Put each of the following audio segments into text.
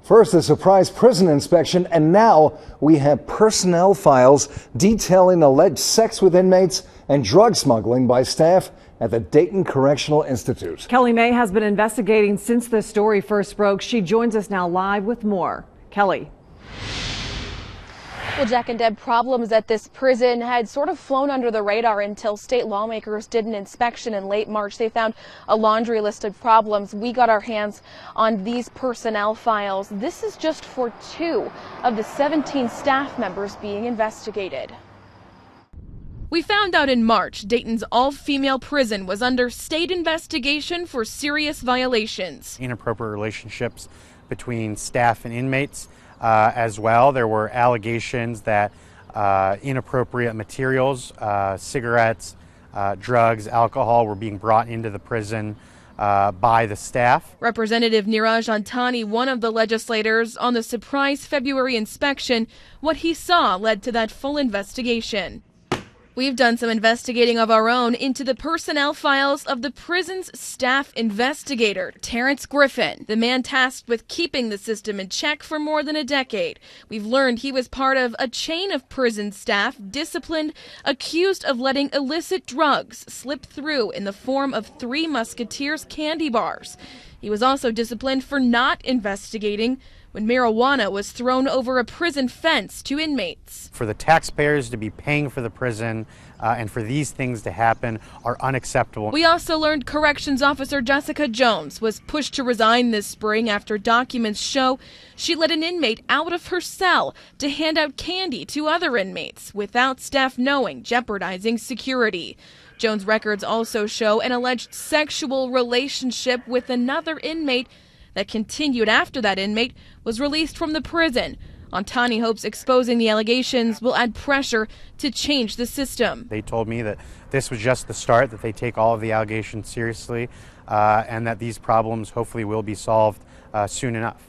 First, a surprise prison inspection, and now we have personnel files detailing alleged sex with inmates and drug smuggling by staff at the Dayton Correctional Institute. Kelly May has been investigating since this story first broke. She joins us now live with more. Kelly. Well, Jack and Deb, problems at this prison had sort of flown under the radar until state lawmakers did an inspection in late March. They found a laundry list of problems. We got our hands on these personnel files. This is just for 2 of the 17 staff members being investigated. We found out in March Dayton's all-female prison was under state investigation for serious violations. Inappropriate relationships between staff and inmates. As well, there were allegations that inappropriate materials, cigarettes, drugs, alcohol were being brought into the prison by the staff. Representative Niraj Antani, one of the legislators on the surprise February inspection, what he saw led to that full investigation. We've done some investigating of our own into the personnel files of the prison's staff investigator, Terrence Griffin, the man tasked with keeping the system in check for more than a decade. We've learned he was part of a chain of prison staff disciplined, accused of letting illicit drugs slip through in the form of 3 Musketeers candy bars. He was also disciplined for not investigating when marijuana was thrown over a prison fence to inmates. For the taxpayers to be paying for the prison and for these things to happen are unacceptable. We also learned Corrections Officer Jessica Jones was pushed to resign this spring after documents show she let an inmate out of her cell to hand out candy to other inmates without staff knowing, jeopardizing security. Jones' records also show an alleged sexual relationship with another inmate that continued after that inmate was released from the prison. Antani hopes exposing the allegations will add pressure to change the system. They told me that this was just the start, that they take all of the allegations seriously, and that these problems hopefully will be solved soon enough.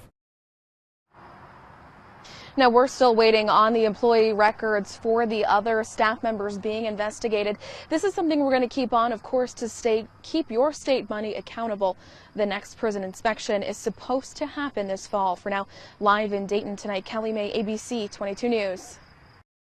Now, we're still waiting on the employee records for the other staff members being investigated. This is something we're going to keep on, of course, to keep your state money accountable. The next prison inspection is supposed to happen this fall. For now, live in Dayton tonight, Kelly May, ABC 22 News.